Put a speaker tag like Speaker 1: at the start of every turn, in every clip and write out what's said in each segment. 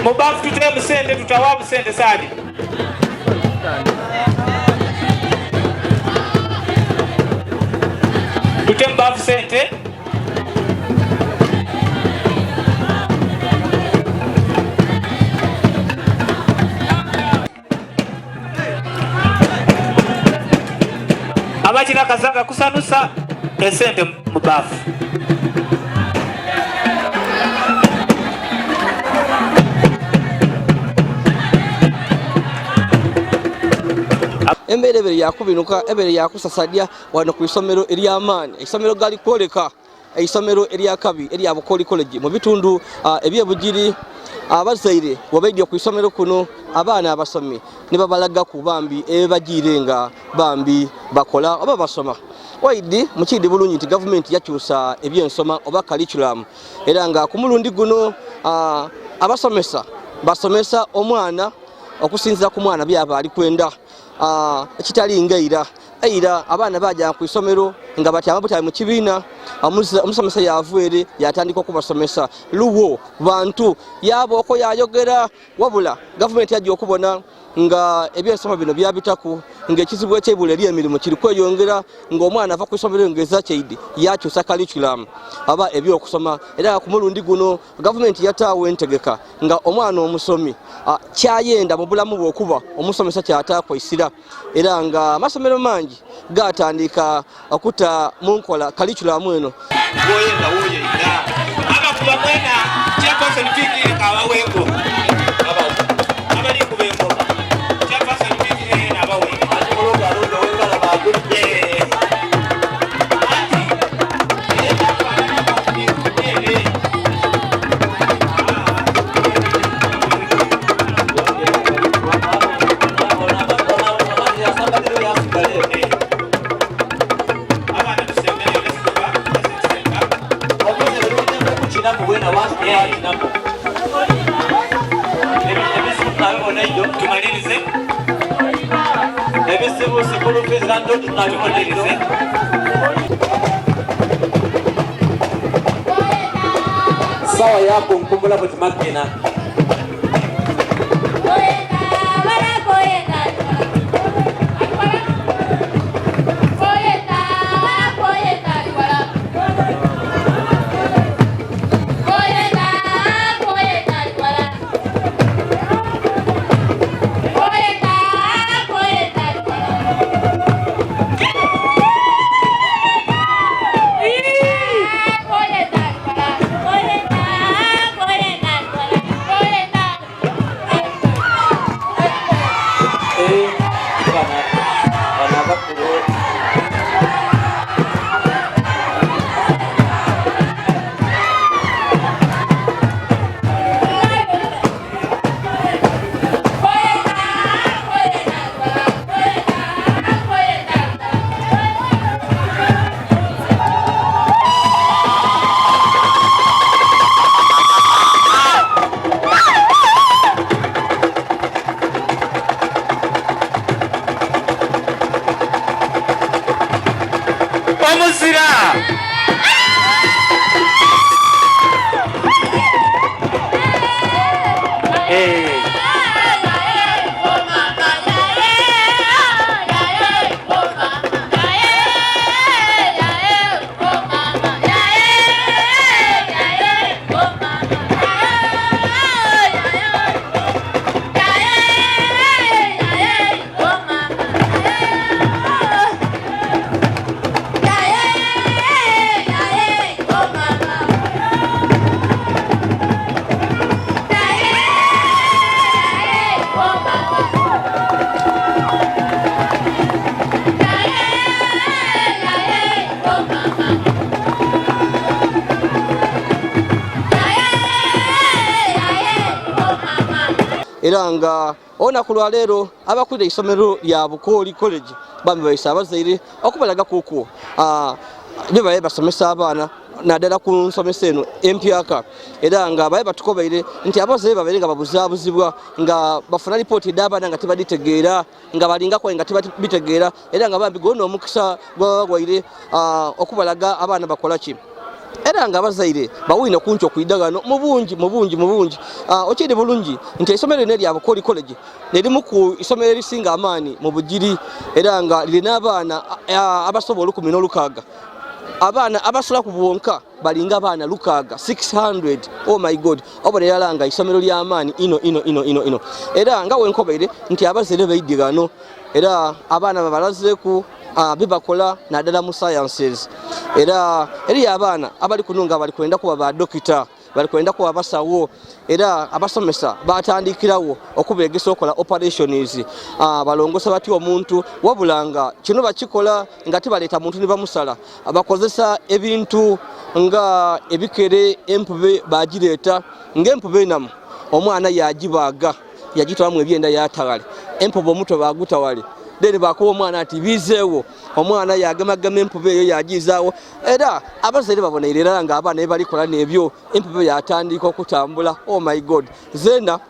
Speaker 1: Mubafu tutemu sente tutawabu sente sadi. Tutemu bafu sente. Abakina kazanga kusanusa esente mubafu.
Speaker 2: Embere bere yakubinuka ebere yakusasadya wano ku isomero ery'amaani isomero gali kwoleka isomero eryakabi erya Bukooli college mu bitundu ebyebugiri abazaire wabejja ku isomero kuno abaana abasomi ne babalaga ku bambi ebagirenga bambi bakola oba basoma waidi mukidi bulungi nti government yakyusa ebyensoma oba curriculum era nga ku mulundi guno basomesa omwana okusinza ku mwana byaba ali kwenda ekitali ngaira abaana bajja ku isomero nga batyama butali mu kibiina omusomesa yavuere yatandika okubasomesa luwo bantu yabooko yayogera wabula gavumenti yajja okubona nga ebyensoma bino byabitaku nga ekizibu ekyebula eri emirimu kiri kweyongera ng'omwana ava ku isomero ngeza kyeidi yakyusa curriculum aba ebyokusoma era ku mulundi guno gavumenti yataawo entegeka nga omwana omusomi kyayenda mu bulamu bwe okuba omusomesa kyataakwaisira era nga amasomero mangi gatandika okuta mu nkola curriculum eno
Speaker 1: woyenda abakuba mwena kyakoze nipiki kawawengo abali kubengo kyakoze nipiki abawengo atologa rondo wengala bagudde sawa yako mkumbula butimakina
Speaker 2: era nga olunaku lwa leero abakulira isomero lya Bukooli college bambi bayisa abazaire okubalaga kuko bye basomesa abaana naddala ku nsomesa eno empyaka era nga baye batukobaire nti abazaire babeere nga babuzaabuzibwa nga bafuna lipooti d'abaana nga tebaditegeera nga balingako nga tebabitegeera era nga bambi gwonna omukisa gwabagwaire okubalaga abaana bakola ki era nga abazaire bawina kuncho kuidagano mubungi okiri bulungi nti isomero lino Bukooli college nerimu ku isomero erisinga amaani mu Bugiri era nga lirina abaana abasobola 16 abaana abasula ku bwonka balinga abaana 600. Oh my god, obone yalanga isomero lya amaani ino era nga wenkobeire nti abazaire beidigano era abaana babalazeku bibakola naddala mu sciences era eri abaana abali kununga bali kwenda kuba ba dokita bali kwenda kuba basawo era abasomesa batandikirawo okubegesa okola operations balongosa bati omuntu wabulanga kino bakikola nga tibaleta muntu ne bamusala abakozesa ebintu nga ebikere empube bagireta ngempube namu omwana yajibaga yagitwamu ebyenda yatagale empube omuto bagutawale deni bakuba omwana ati bizeewo omwana yagemagema empube eyo yagizaawo era abazaire babonerera nga abaana balikola nebyo empube yatandika okutambula. Oh my god zena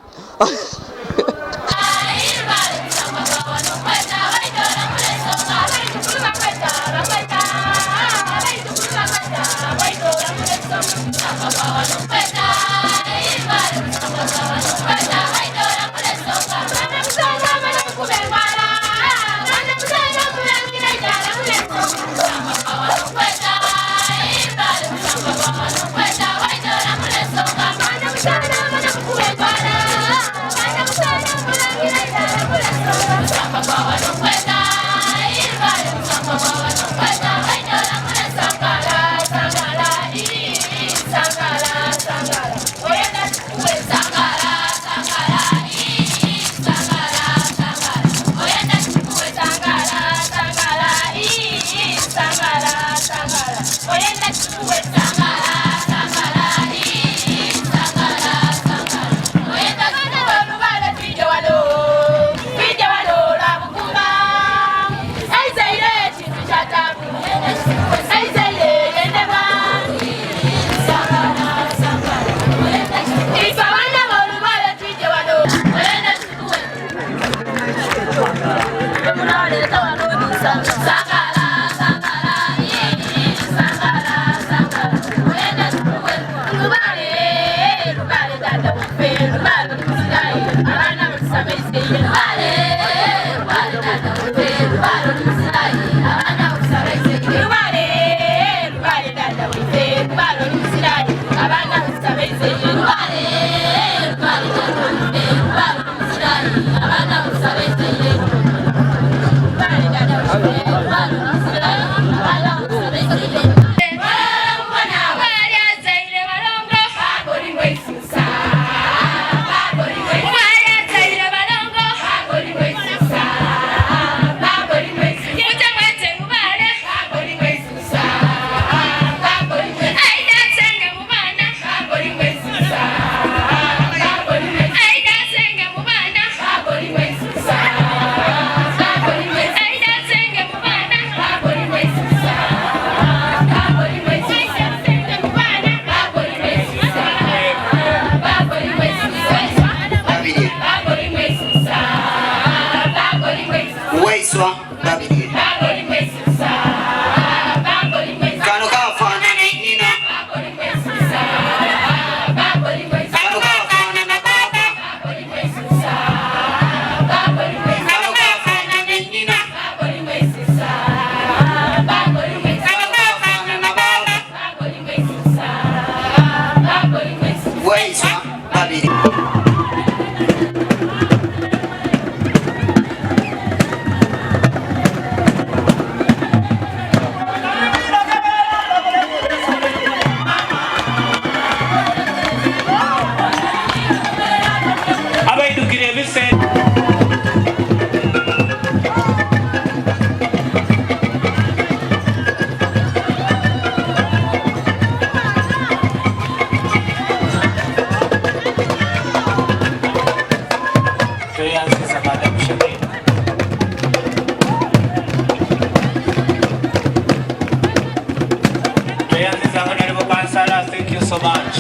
Speaker 1: Thank you so much.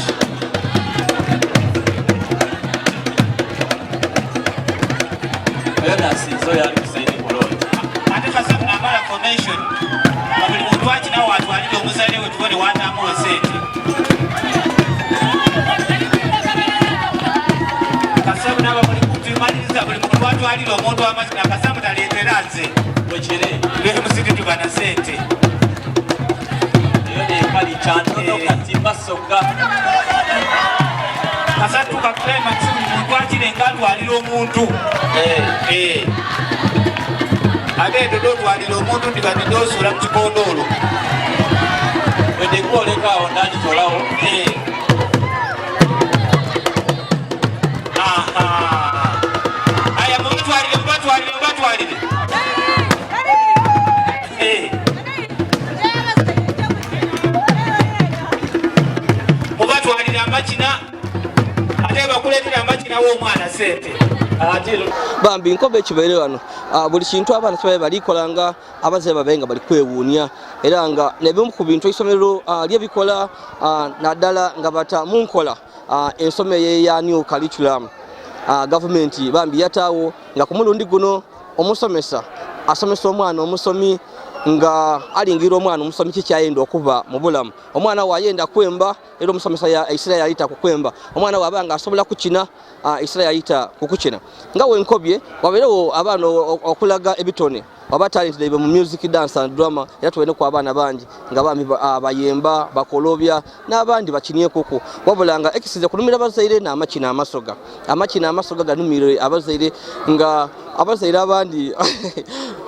Speaker 1: Ate kasabuna amala formation. Babili muntu wakina watu alilo muzaire wetu wali watamu weseti. okumaliriza buli muntu watwalira omuntu w'amazina akasamu taleetera nze wekire lwemusiti tubana sente
Speaker 3: iyo nekali kyantono kati masoga
Speaker 1: kasatu ka climax muntu akire nga alwalira omuntu agende dotwalira omuntu ndibadde osula mu kikondoolo
Speaker 3: wedekuolekaawo nanditolawo
Speaker 1: aya mubatwalire mubatwalire amakina ate bakuleetera amakina w'omwana sente
Speaker 2: bambi nkobe ekibaire wano buli kintu abaana kibaire balikolanga abazaire babaye nga bali kwewuunya era nga nebimu ku bintu isomero lyebikola naddala nga bata munkola ensome ya new curriculum gavumenti bambi yataawo nga ku mulundi guno omusomesa asomesa omwana omusomi nga alingira omwana omusomi kikyayenda okuba mu bulamu omwana wayenda kwemba era omusomesa Isirayiri yayita kukwemba omwana wabanga asobola kukina Isirayiri yayita kukukina nga wenkobye wabeerewo abaana okulaga ebitone oba talent libe mu music dance and drama era tuwene ku abaana bangi nga bambi bayemba bakolobya n'abandi bakinye kuku wabulanga ekisize kulumira abazaire n'amakina amasoga ganumire abazaire nga abazaire abandi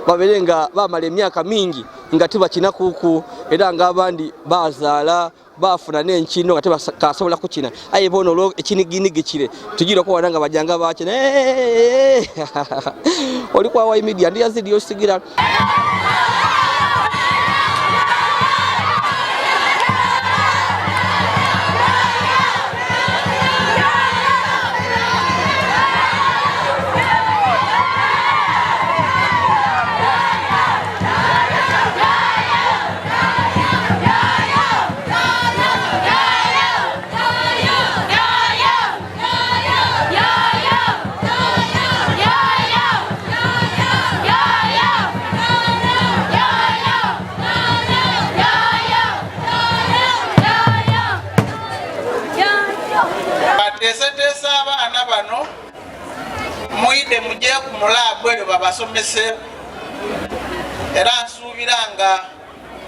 Speaker 2: babere nga bamala emyaka mingi nga tibakina kuku era nga abandi bazaala bafuna n'enkino nga tebakasobola kukina aye bono olwo ekiniginigi kire tugira ko wadanga bajanga bakina oli kwa Hawaii Media ndi Yazid Yolisigira.
Speaker 4: Tesetesa abaana bano muide mujje ku mulabu eyo babasomese era nsuubira nga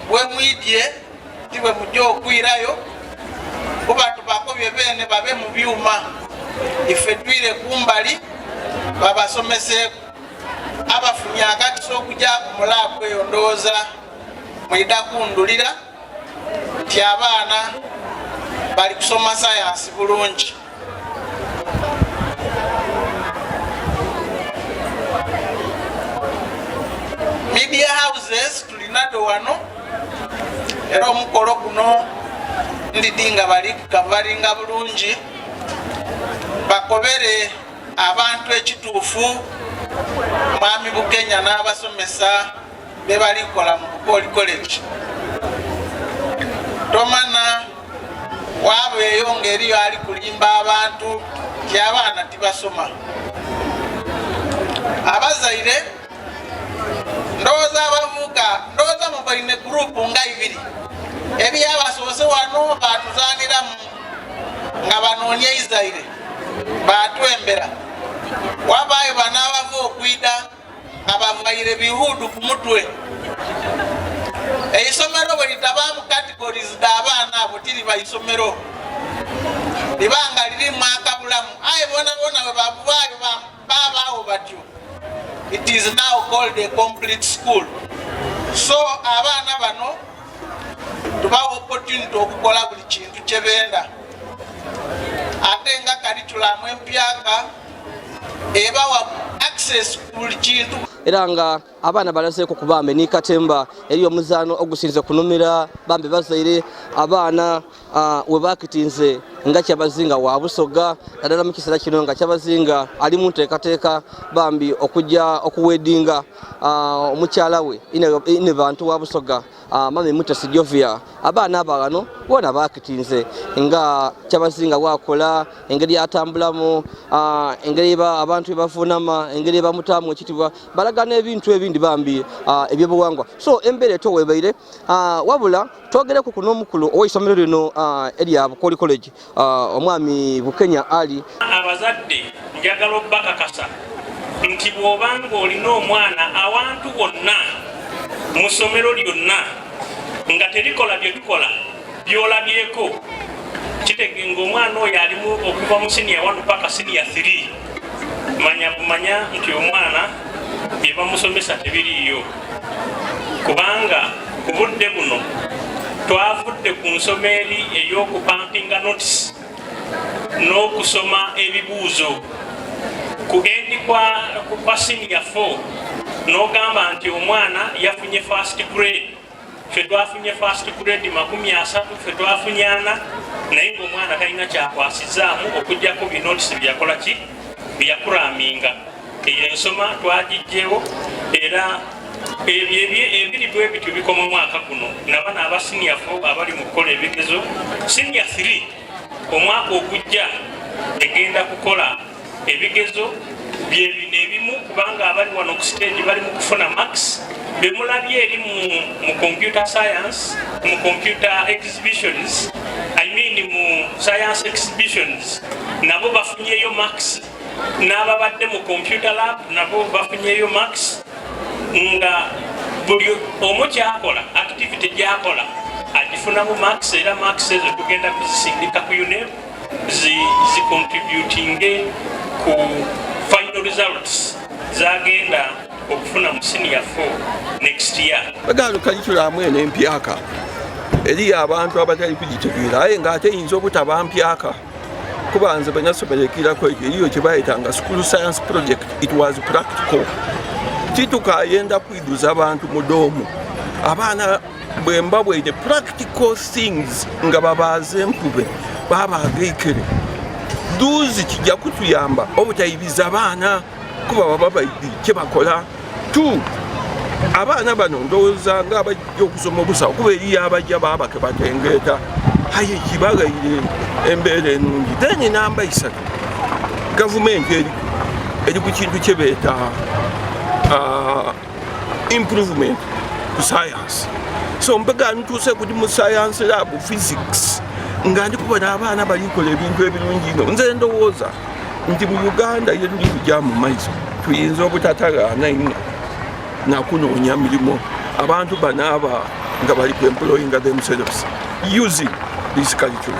Speaker 4: bwe mwidye tibwe mujje okwirayo kuba tubakobye bene babe mu byuma ife twire kumbali babasomese abafunye akatiso okujja ku mulabu eyo ndowooza mwida kundulira nti abaana bali kusoma sayansi bulungi. Media houses tulinado wano era omukolo guno ndidinga bali kavalinga bulungi bakobere abantu ekituufu mwami Bukenya n'abasomesa be balikola mu Bukooli college tomana wabeeyo ng'eriyo ali kulimba abantu ti abaana tibasoma abazaire ndowooza abavubuka ndowooza mubaline gurupu nga ibiri ebyabasoose wano batuzaniramu nga banoonya Izaire batwembera wabaayo banaabava okwida nga bavaire bihuudu ku mutwe eisomero bwe litabaamu categories d'abaana abo tiri baisomero libanga lirimu akabulamu aye bona bwe babuvaayo babaawo batyo. It is now called a complete school. So abaana bano tubawa opportunity okukola buli kintu kyebenda ate nga curriculum empyaka ebawa access ku buli kintu
Speaker 2: era nga abaana balazeeko ku bambe ni katemba eri omuzaano ogusinze kunumira bambe bazaire abaana we bakitinze nga kyabazinga wa Busoga naddala mu kiseera kino nga kyabazinga ali mu nteekateeka bambi okujja okuwedinga omukyala we ine bantu wa Busoga mami Mutesi Jovia abaana abano bona bakitinze nga kyabazinga wakola engeri atambulamu engeri abantu bafunama engeri bamutamu ekitibwa balagana ebintu ebindi bambi ebyobuwangwa so embere towebaire wabula twogere ku kunomukulu ow'isomero lino erya Bukooli college omwami Bukenya ali
Speaker 5: abazadde njagala obbakakasa nti bw'obanga olina omwana awantu wonna mu ssomero lyonna nga terikola bye tukola byolabyeko kitegenga omwana oyo alimu okuva mu siniya 1 paka siniya 3 manya bumanya nti omwana bye bamusomesa tebiriiyo kubanga ku budde buno twavudde ku nsoma eri ey'okupampinga notice n'okusoma ebibuuzo ku endi kwa siniya 4 n'ogamba nti omwana yafunye first grade ffe twafunye first grade 30 ffe twafunye 4 naye ng'omwana talina kyakwasizaamu okugjako binotisi byakola ki byakuraminga eyo ensoma twagijjewo era ebiri bwe bityo bikoma omwaka guno nabana aba senior 4 abali mu kukola ebigezo senior 3 omwaka ogujja egenda kukola ebigezo byebino ebimu kubanga abali wano ku stage bali mu kufuna max bemulabye eri mu computer science mu computer exhibitions mu science exhibitions nabo bafunyeyo max n'ababadde mu computer lab nabo bafunyeyo max nga buli omu kyakola activity gyakola agifunamu max era max ezo tugenda kuzisindika ku UNEP zicontributinge ku final results zagenda okufuna mu senior 4 next year.
Speaker 6: Bagalo kalikula mwene empyaka eri abantu abatali kugitegeera aye ng'ate yinza obutaba mpyaka kubanze banyasomerekirako eriyo kyebayitanga school science project. It was practical. Titukayenda kwiduza abantu mudomu abaana bwemba bwede practical things nga babaaze empube babageekere duzi kijja kutuyamba obutayibiza abaana kuba baba bayidi kyebakola tu abaana bano ndowooza nga abajja okusoma obusawo kuba eriyo abajja baabake batengeeta aye kibagayire embeera ennungi then enamba 3 gavumenti eri ku kintu kyebeeta improvement to science. So mpaka ntuuse kuti mu science lab physics nga ndikubona abaana balikola ebintu ebirungi ino nze ndowooza nti mu Uganda ye tuli kujja mu maiso tuyinza obutatagaana ino nakunoonya mirimu abantu banaaba nga bali ku employing themselves using this culture.